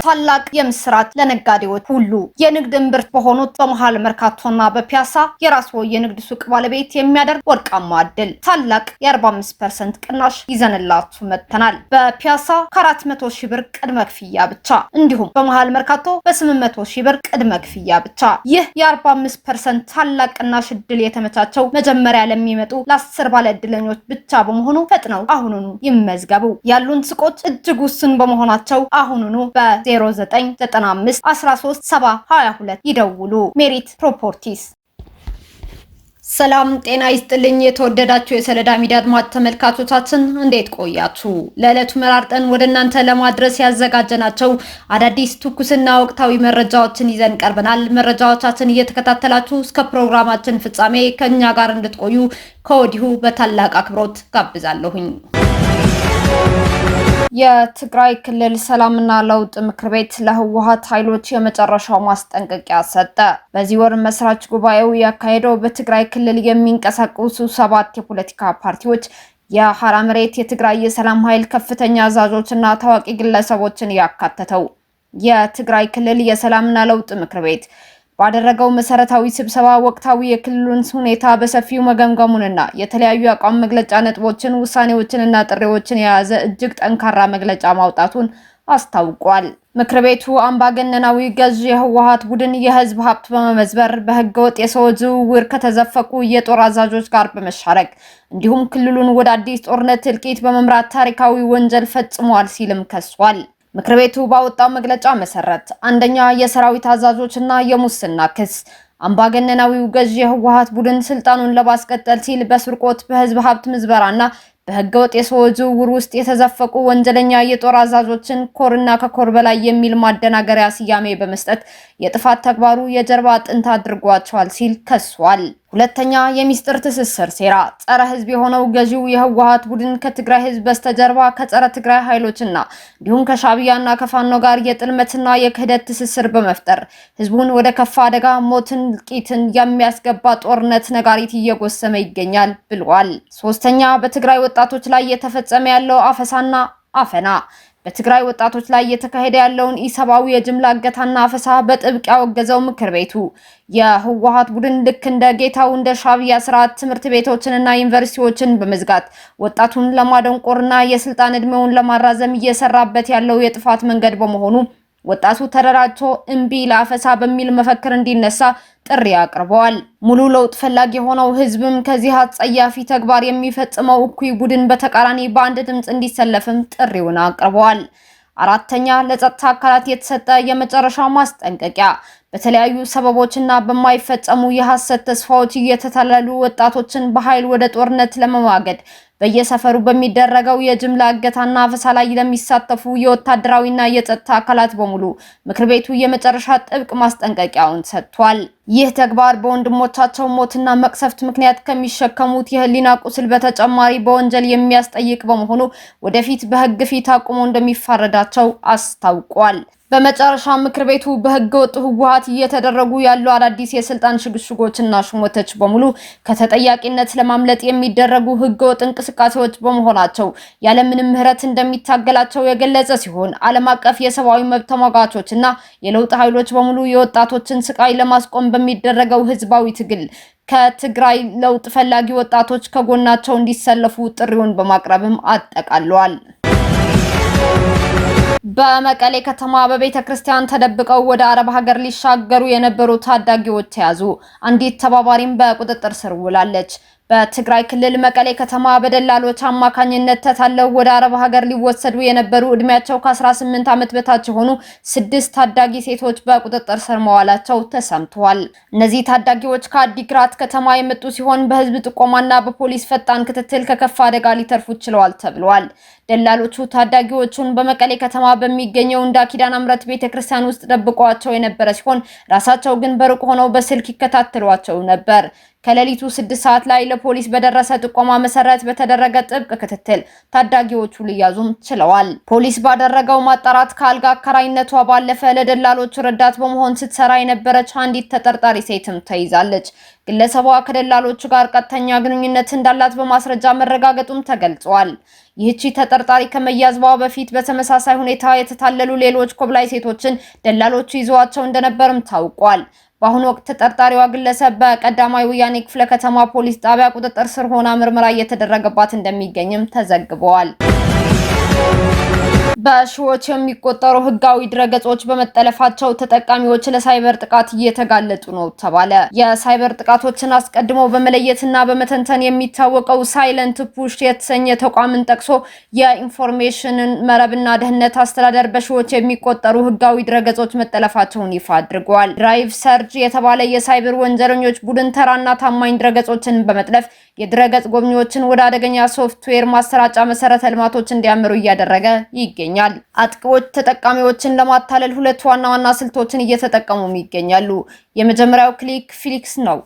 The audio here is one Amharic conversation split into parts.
ታላቅ የምስራች ለነጋዴዎች ሁሉ የንግድ እምብርት በሆኑት በመሃል መርካቶና በፒያሳ የራስዎ የንግድ ሱቅ ባለቤት የሚያደርግ ወርቃማ እድል ታላቅ የ45% ቅናሽ ይዘንላችሁ መጥተናል። በፒያሳ ከ400 ሺህ ብር ቅድመ ክፍያ ብቻ እንዲሁም በመሃል መርካቶ በ800 ሺህ ብር ቅድመ ክፍያ ብቻ። ይህ የ45% ታላቅ ቅናሽ እድል የተመቻቸው መጀመሪያ ለሚመጡ ለ10 ባለ እድለኞች ብቻ በመሆኑ ፈጥነው አሁኑኑ ይመዝገቡ። ያሉን ሱቆች እጅግ ውስን በመሆናቸው አሁኑኑ በ0995 13 722 ይደውሉ። ሜሪት ፕሮፐርቲስ። ሰላም ጤና ይስጥልኝ። የተወደዳችሁ የሰለዳ ሚዲያ አድማጭ ተመልካቾቻችን እንዴት ቆያችሁ? ለዕለቱ መራርጠን ወደ እናንተ ለማድረስ ያዘጋጀናቸው አዳዲስ ትኩስና ወቅታዊ መረጃዎችን ይዘን ቀርበናል። መረጃዎቻችን እየተከታተላችሁ እስከ ፕሮግራማችን ፍጻሜ ከኛ ጋር እንድትቆዩ ከወዲሁ በታላቅ አክብሮት ጋብዛለሁኝ። የትግራይ ክልል ሰላምና ለውጥ ምክር ቤት ለህወሓት ኃይሎች የመጨረሻው ማስጠንቀቂያ ሰጠ። በዚህ ወር መስራች ጉባኤው ያካሄደው በትግራይ ክልል የሚንቀሳቀሱ 7 የፖለቲካ ፓርቲዎች የሐራ መሬት የትግራይ የሰላም ኃይል ከፍተኛ አዛዦችና ታዋቂ ግለሰቦችን ያካተተው የትግራይ ክልል የሰላምና ለውጥ ምክር ቤት ባደረገው መሰረታዊ ስብሰባ ወቅታዊ የክልሉን ሁኔታ በሰፊው መገምገሙንና የተለያዩ አቋም መግለጫ ነጥቦችን፣ ውሳኔዎችንና ጥሪዎችን የያዘ እጅግ ጠንካራ መግለጫ ማውጣቱን አስታውቋል። ምክር ቤቱ አምባገነናዊ ገዥ የህወሓት ቡድን የህዝብ ሀብት በመመዝበር በህገወጥ የሰው ዝውውር ከተዘፈቁ የጦር አዛዦች ጋር በመሻረክ እንዲሁም ክልሉን ወደ አዲስ ጦርነት እልቂት በመምራት ታሪካዊ ወንጀል ፈጽሟል ሲልም ከሷል። ምክር ቤቱ ባወጣው መግለጫ መሰረት አንደኛ የሰራዊት አዛዦችና የሙስና ክስ አምባገነናዊው ገዥ የህወሓት ቡድን ስልጣኑን ለማስቀጠል ሲል በስርቆት በህዝብ ሀብት ምዝበራና በህገወጥ የሰው ዝውውር ውስጥ የተዘፈቁ ወንጀለኛ የጦር አዛዦችን ኮርና ከኮር በላይ የሚል ማደናገሪያ ስያሜ በመስጠት የጥፋት ተግባሩ የጀርባ አጥንት አድርጓቸዋል ሲል ከሷል። ሁለተኛ የሚስጥር ትስስር ሴራ ጸረ ህዝብ የሆነው ገዢው የህወሓት ቡድን ከትግራይ ህዝብ በስተጀርባ ከጸረ ትግራይ ኃይሎችና እንዲሁም ከሻዕቢያና ከፋኖ ጋር የጥልመትና የክህደት ትስስር በመፍጠር ህዝቡን ወደ ከፋ አደጋ፣ ሞትን፣ እልቂትን የሚያስገባ ጦርነት ነጋሪት እየጎሰመ ይገኛል ብለዋል። ሶስተኛ በትግራይ ወጣቶች ላይ የተፈጸመ ያለው አፈሳና አፈና በትግራይ ወጣቶች ላይ የተካሄደ ያለውን ኢሰብአዊ የጅምላ እገታና አፈሳ በጥብቅ ያወገዘው ምክር ቤቱ የህወሓት ቡድን ልክ እንደ ጌታው እንደ ሻዕቢያ ስርዓት ትምህርት ቤቶችንና ዩኒቨርሲቲዎችን በመዝጋት ወጣቱን ለማደንቆርና የስልጣን እድሜውን ለማራዘም እየሰራበት ያለው የጥፋት መንገድ በመሆኑ ወጣቱ ተደራጅቶ እምቢ ለአፈሳ በሚል መፈክር እንዲነሳ ጥሪ አቅርበዋል። ሙሉ ለውጥ ፈላጊ የሆነው ህዝብም ከዚህ አጸያፊ ተግባር የሚፈጽመው እኩይ ቡድን በተቃራኒ በአንድ ድምጽ እንዲሰለፍም ጥሪውን አቅርበዋል። አራተኛ ለጸጥታ አካላት የተሰጠ የመጨረሻ ማስጠንቀቂያ በተለያዩ ሰበቦችና በማይፈጸሙ የሐሰት ተስፋዎች እየተታለሉ ወጣቶችን በኃይል ወደ ጦርነት ለመዋገድ በየሰፈሩ በሚደረገው የጅምላ እገታና አፈሳ ላይ ለሚሳተፉ የወታደራዊና የጸጥታ አካላት በሙሉ ምክር ቤቱ የመጨረሻ ጥብቅ ማስጠንቀቂያውን ሰጥቷል። ይህ ተግባር በወንድሞቻቸው ሞትና መቅሰፍት ምክንያት ከሚሸከሙት የህሊና ቁስል በተጨማሪ በወንጀል የሚያስጠይቅ በመሆኑ ወደፊት በህግ ፊት አቁሞ እንደሚፋረዳቸው አስታውቋል። በመጨረሻ ምክር ቤቱ በህገ ወጥ ህወሓት እየተደረጉ ያሉ አዳዲስ የስልጣን ሽግሽጎችና ሹመቶች በሙሉ ከተጠያቂነት ለማምለጥ የሚደረጉ ህገ ወጥ እንቅስቃሴዎች በመሆናቸው ያለምንም ምህረት እንደሚታገላቸው የገለጸ ሲሆን ዓለም አቀፍ የሰብአዊ መብት ተሟጋቾችና የለውጥ ኃይሎች በሙሉ የወጣቶችን ስቃይ ለማስቆም በሚደረገው ህዝባዊ ትግል ከትግራይ ለውጥ ፈላጊ ወጣቶች ከጎናቸው እንዲሰለፉ ጥሪውን በማቅረብም አጠቃለዋል። በመቀሌ ከተማ በቤተ ክርስቲያን ተደብቀው ወደ አረብ ሀገር ሊሻገሩ የነበሩ ታዳጊዎች ተያዙ። አንዲት ተባባሪም በቁጥጥር ስር ውላለች። በትግራይ ክልል መቀሌ ከተማ በደላሎች አማካኝነት ተታለው ወደ አረብ ሀገር ሊወሰዱ የነበሩ እድሜያቸው ከ18 ዓመት በታች የሆኑ 6 ታዳጊ ሴቶች በቁጥጥር ስር መዋላቸው ተሰምቷል። እነዚህ ታዳጊዎች ከአዲግራት ከተማ የመጡ ሲሆን በህዝብ ጥቆማና በፖሊስ ፈጣን ክትትል ከከፋ አደጋ ሊተርፉ ችለዋል ተብሏል። ደላሎቹ ታዳጊዎቹን በመቀሌ ከተማ በሚገኘው እንዳ ኪዳነ ምሕረት ቤተክርስቲያን ውስጥ ደብቀዋቸው የነበረ ሲሆን ራሳቸው ግን በሩቅ ሆነው በስልክ ይከታተሏቸው ነበር። ከሌሊቱ 6 ሰዓት ላይ ለፖሊስ በደረሰ ጥቆማ መሰረት በተደረገ ጥብቅ ክትትል ታዳጊዎቹ ሊያዙም ችለዋል። ፖሊስ ባደረገው ማጣራት ከአልጋ አከራይነቷ ባለፈ ለደላሎቹ ረዳት በመሆን ስትሰራ የነበረች አንዲት ተጠርጣሪ ሴትም ተይዛለች። ግለሰቧ ከደላሎቹ ጋር ቀጥተኛ ግንኙነት እንዳላት በማስረጃ መረጋገጡም ተገልጿል። ይህቺ ተጠርጣሪ ከመያዝዋ በፊት በተመሳሳይ ሁኔታ የተታለሉ ሌሎች ኮብላይ ሴቶችን ደላሎቹ ይዘዋቸው እንደነበርም ታውቋል። በአሁኑ ወቅት ተጠርጣሪዋ ግለሰብ በቀዳማዊ ወያኔ ክፍለ ከተማ ፖሊስ ጣቢያ ቁጥጥር ስር ሆና ምርመራ እየተደረገባት እንደሚገኝም ተዘግበዋል። በሺዎች የሚቆጠሩ ህጋዊ ድረገጾች በመጠለፋቸው ተጠቃሚዎች ለሳይበር ጥቃት እየተጋለጡ ነው ተባለ። የሳይበር ጥቃቶችን አስቀድሞ በመለየትና በመተንተን የሚታወቀው ሳይለንት ፑሽ የተሰኘ ተቋምን ጠቅሶ የኢንፎርሜሽን መረብና ደህንነት አስተዳደር በሺዎች የሚቆጠሩ ህጋዊ ድረገጾች መጠለፋቸውን ይፋ አድርጓል። ድራይቭ ሰርጅ የተባለ የሳይበር ወንጀለኞች ቡድን ተራና ታማኝ ድረገጾችን በመጥለፍ የድረገጽ ጎብኚዎችን ወደ አደገኛ ሶፍትዌር ማሰራጫ መሰረተ ልማቶች እንዲያመሩ እያደረገ ይገኛል። አጥቂዎች ተጠቃሚዎችን ለማታለል ሁለት ዋና ስልቶችን እየተጠቀሙም ይገኛሉ። የመጀመሪያው ክሊክ ፍሊክስ ነው።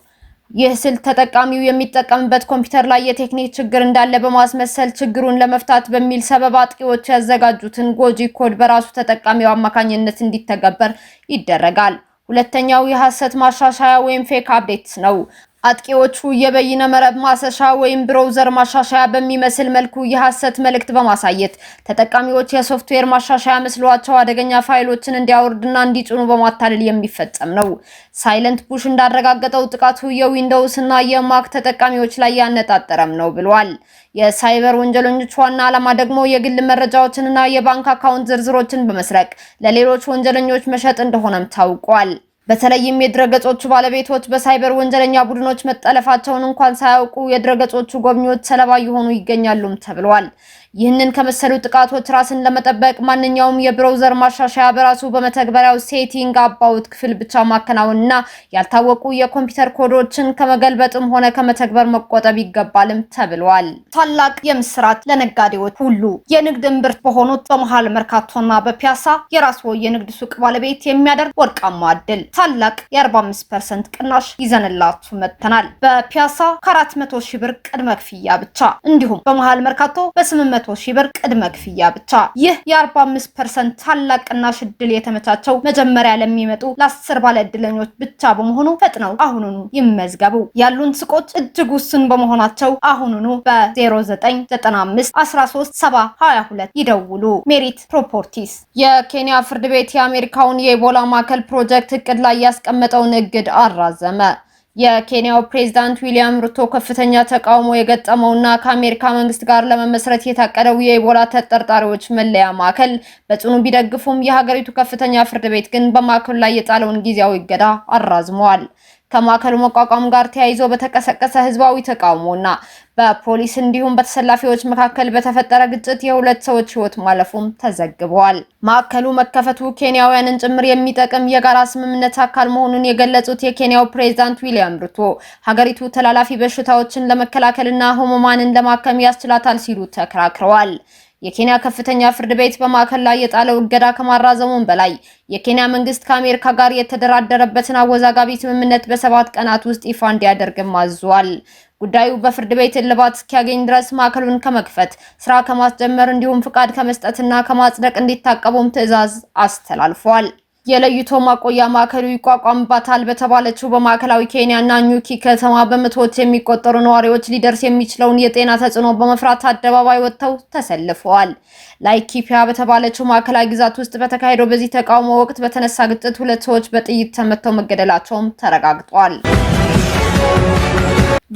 ይህ ስልት ተጠቃሚው የሚጠቀምበት ኮምፒውተር ላይ የቴክኒክ ችግር እንዳለ በማስመሰል ችግሩን ለመፍታት በሚል ሰበብ አጥቂዎች ያዘጋጁትን ጎጂ ኮድ በራሱ ተጠቃሚው አማካኝነት እንዲተገበር ይደረጋል። ሁለተኛው የሐሰት ማሻሻያ ወይም ፌክ አፕዴትስ ነው። አጥቂዎቹ የበይነ መረብ ማሰሻ ወይም ብራውዘር ማሻሻያ በሚመስል መልኩ የሐሰት መልእክት በማሳየት ተጠቃሚዎች የሶፍትዌር ማሻሻያ መስሏቸው አደገኛ ፋይሎችን እንዲያወርዱና እንዲጭኑ በማታለል የሚፈጸም ነው። ሳይለንት ፑሽ እንዳረጋገጠው ጥቃቱ የዊንዶውስ እና የማክ ተጠቃሚዎች ላይ ያነጣጠረም ነው ብሏል። የሳይበር ወንጀለኞች ዋና ዓላማ ደግሞ የግል መረጃዎችንና የባንክ አካውንት ዝርዝሮችን በመስረቅ ለሌሎች ወንጀለኞች መሸጥ እንደሆነም ታውቋል። በተለይም የድረገጾቹ ባለቤቶች በሳይበር ወንጀለኛ ቡድኖች መጠለፋቸውን እንኳን ሳያውቁ የድረገጾቹ ጎብኚዎች ሰለባ እየሆኑ ይገኛሉም ተብሏል። ይህንን ከመሰሉ ጥቃቶች ራስን ለመጠበቅ ማንኛውም የብራውዘር ማሻሻያ በራሱ በመተግበሪያው ሴቲንግ አባውት ክፍል ብቻ ማከናወንና ያልታወቁ የኮምፒውተር ኮዶችን ከመገልበጥም ሆነ ከመተግበር መቆጠብ ይገባልም ተብሏል። ታላቅ የምስራት ለነጋዴዎች ሁሉ! የንግድ እምብርት በሆኑት በመሃል መርካቶና በፒያሳ የራስዎ የንግድ ሱቅ ባለቤት የሚያደርግ ወርቃማ ዕድል! ታላቅ የ45% ቅናሽ ይዘንላችሁ መጥተናል። በፒያሳ ከ400 ሺህ ብር ቅድመ ክፍያ ብቻ እንዲሁም በመሃል መርካቶ በ800 ሺህ ብር ቅድመ ክፍያ ብቻ። ይህ የ45% ታላቅ ቅናሽ ዕድል የተመቻቸው መጀመሪያ ለሚመጡ ለ10 ባለ ዕድለኞች ብቻ በመሆኑ ፈጥነው አሁኑኑ ይመዝገቡ። ያሉን ሱቆች እጅግ ውስን በመሆናቸው አሁኑኑ በ0995 13 722 ይደውሉ። ሜሪት ፕሮፐርቲስ። የኬንያ ፍርድ ቤት የአሜሪካውን የኢቦላ ማዕከል ፕሮጀክት እቅድ ላይ ያስቀመጠውን እግድ አራዘመ። የኬንያው ፕሬዝዳንት ዊሊያም ሩቶ ከፍተኛ ተቃውሞ የገጠመውና ከአሜሪካ መንግስት ጋር ለመመስረት የታቀደው የኢቦላ ተጠርጣሪዎች መለያ ማዕከል በጽኑ ቢደግፉም የሀገሪቱ ከፍተኛ ፍርድ ቤት ግን በማዕከሉ ላይ የጣለውን ጊዜያዊ እገዳ አራዝመዋል። ከማዕከሉ መቋቋም ጋር ተያይዞ በተቀሰቀሰ ህዝባዊ ተቃውሞና በፖሊስ እንዲሁም በተሰላፊዎች መካከል በተፈጠረ ግጭት የሁለት ሰዎች ህይወት ማለፉም ተዘግቧል። ማዕከሉ መከፈቱ ኬንያውያንን ጭምር የሚጠቅም የጋራ ስምምነት አካል መሆኑን የገለጹት የኬንያው ፕሬዝዳንት ዊሊያም ሩቶ ሀገሪቱ ተላላፊ በሽታዎችን ለመከላከልና ህሙማንን ለማከም ያስችላታል ሲሉ ተከራክረዋል። የኬንያ ከፍተኛ ፍርድ ቤት በማዕከል ላይ የጣለው እገዳ ከማራዘሙም በላይ የኬንያ መንግስት ከአሜሪካ ጋር የተደራደረበትን አወዛጋቢ ስምምነት በ7 ቀናት ውስጥ ይፋ እንዲያደርግም አዟል። ጉዳዩ በፍርድ ቤት እልባት እስኪያገኝ ድረስ ማዕከሉን ከመክፈት ስራ ከማስጀመር እንዲሁም ፍቃድ ከመስጠትና ከማጽደቅ እንዲታቀቡም ትዕዛዝ አስተላልፏል። የለይቶ ማቆያ ማዕከሉ ይቋቋምባታል በተባለችው በማዕከላዊ ኬንያና ኒውኪ ከተማ በመቶዎች የሚቆጠሩ ነዋሪዎች ሊደርስ የሚችለውን የጤና ተጽዕኖ በመፍራት አደባባይ ወጥተው ተሰልፈዋል። ላይኪፒያ በተባለችው ማዕከላዊ ግዛት ውስጥ በተካሄደው በዚህ ተቃውሞ ወቅት በተነሳ ግጭት 2 ሰዎች በጥይት ተመተው መገደላቸውም ተረጋግጧል።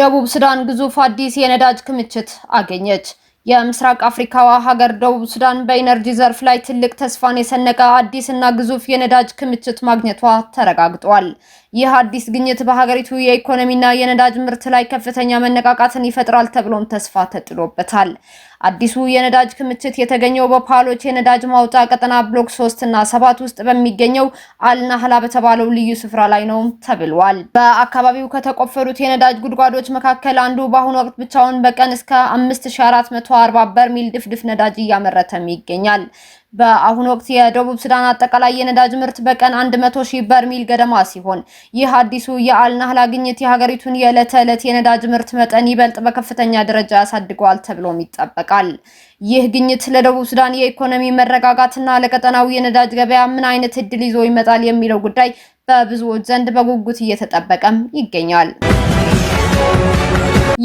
ደቡብ ሱዳን ግዙፍ አዲስ የነዳጅ ክምችት አገኘች። የምስራቅ አፍሪካዋ ሀገር ደቡብ ሱዳን በኢነርጂ ዘርፍ ላይ ትልቅ ተስፋን የሰነቀ አዲስ እና ግዙፍ የነዳጅ ክምችት ማግኘቷ ተረጋግጧል። ይህ አዲስ ግኝት በሀገሪቱ የኢኮኖሚና የነዳጅ ምርት ላይ ከፍተኛ መነቃቃትን ይፈጥራል ተብሎም ተስፋ ተጥሎበታል። አዲሱ የነዳጅ ክምችት የተገኘው በፓሎች የነዳጅ ማውጫ ቀጠና ብሎክ 3 እና 7 ውስጥ በሚገኘው አልናህላ በተባለው ልዩ ስፍራ ላይ ነው ተብሏል። በአካባቢው ከተቆፈሩት የነዳጅ ጉድጓዶች መካከል አንዱ በአሁኑ ወቅት ብቻውን በቀን እስከ 5440 በርሜል ድፍድፍ ነዳጅ እያመረተም ይገኛል። በአሁኑ ወቅት የደቡብ ሱዳን አጠቃላይ የነዳጅ ምርት በቀን 100,000 በርሜል ገደማ ሲሆን ይህ አዲሱ የአልናህላ ግኝት የሀገሪቱን የዕለት ተዕለት የነዳጅ ምርት መጠን ይበልጥ በከፍተኛ ደረጃ ያሳድገዋል ተብሎም ይጠበቃል። ይህ ግኝት ለደቡብ ሱዳን የኢኮኖሚ መረጋጋትና ለቀጠናው የነዳጅ ገበያ ምን አይነት እድል ይዞ ይመጣል የሚለው ጉዳይ በብዙዎች ዘንድ በጉጉት እየተጠበቀም ይገኛል።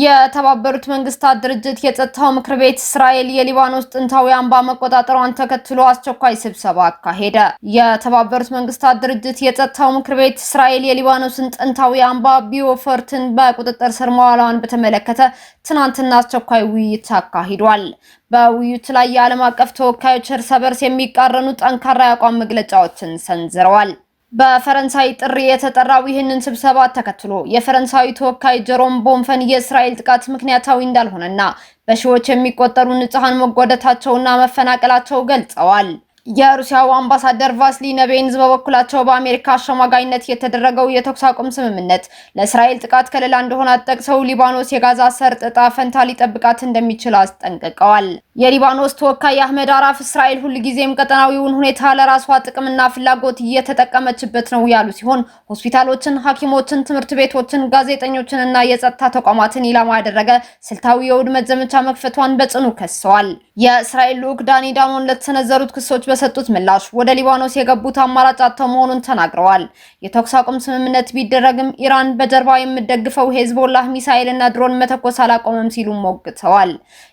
የተባበሩት መንግስታት ድርጅት የጸጥታው ምክር ቤት እስራኤል የሊባኖስ ጥንታዊ አምባ መቆጣጠሯን ተከትሎ አስቸኳይ ስብሰባ አካሄደ። የተባበሩት መንግስታት ድርጅት የጸጥታው ምክር ቤት እስራኤል የሊባኖስን ጥንታዊ አምባ ቢዮፎርትን በቁጥጥር ስር መዋሏን በተመለከተ ትናንትና አስቸኳይ ውይይት አካሂዷል። በውይይቱ ላይ የዓለም አቀፍ ተወካዮች እርስ በርስ የሚቃረኑ ጠንካራ የአቋም መግለጫዎችን ሰንዝረዋል። በፈረንሳይ ጥሪ የተጠራው ይህንን ስብሰባ ተከትሎ የፈረንሳዊ ተወካይ ጀሮም ቦንፈን የእስራኤል ጥቃት ምክንያታዊ እንዳልሆነና በሺዎች የሚቆጠሩ ንጹሃን መጎዳታቸውና መፈናቀላቸው ገልጸዋል። የሩሲያው አምባሳደር ቫስሊ ነቤንዝ በበኩላቸው በአሜሪካ አሸማጋይነት የተደረገው የተኩስ አቁም ስምምነት ለእስራኤል ጥቃት ከለላ እንደሆነ ጠቅሰው ሊባኖስ የጋዛ ሰርጥ ዕጣ ፈንታ ሊጠብቃት እንደሚችል አስጠንቅቀዋል። የሊባኖስ ተወካይ አህመድ አራፍ እስራኤል ሁልጊዜም ቀጠናዊውን ሁኔታ ለራሷ ጥቅምና ፍላጎት እየተጠቀመችበት ነው ያሉ ሲሆን ሆስፒታሎችን፣ ሐኪሞችን፣ ትምህርት ቤቶችን፣ ጋዜጠኞችን እና የጸጥታ ተቋማትን ኢላማ ያደረገ ስልታዊ የውድመት ዘመቻ መክፈቷን በጽኑ ከሰዋል። የእስራኤል ልዑክ ዳኒ ዳኖን ለተሰነዘሩት ክሶች በሰጡት ምላሽ ወደ ሊባኖስ የገቡት አማራጭ አጥተው መሆኑን ተናግረዋል። የተኩስ አቁም ስምምነት ቢደረግም ኢራን በጀርባ የምትደግፈው ሄዝቦላህ ሚሳኤልና ድሮን መተኮስ አላቆመም ሲሉ ሞግተዋል።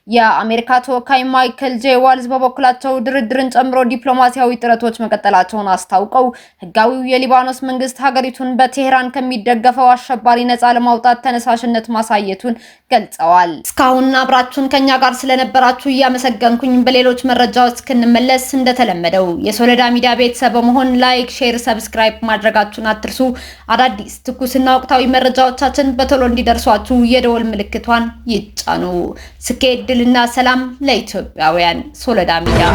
የአሜሪካ ተወካይ ማይክል ጄ ዋልዝ በበኩላቸው ድርድርን ጨምሮ ዲፕሎማሲያዊ ጥረቶች መቀጠላቸውን አስታውቀው ህጋዊው የሊባኖስ መንግስት ሀገሪቱን በቴህራን ከሚደገፈው አሸባሪ ነፃ ለማውጣት ተነሳሽነት ማሳየቱን ገልጸዋል። እስካሁን አብራችሁን ከኛ ጋር ስለነበራችሁ እያመሰገንኩኝ በሌሎች መረጃዎች እስክንመለስ እንደተለመደው የሶለዳ ሚዲያ ቤተሰብ በመሆን ላይክ፣ ሼር፣ ሰብስክራይብ ማድረጋችሁን አትርሱ። አዳዲስ ትኩስና ወቅታዊ መረጃዎቻችን በቶሎ እንዲደርሷችሁ የደወል ምልክቷን ይጫኑ። ስኬት፣ ድልና ሰላም ለኢትዮጵያውያን። ሶለዳ ሚዲያ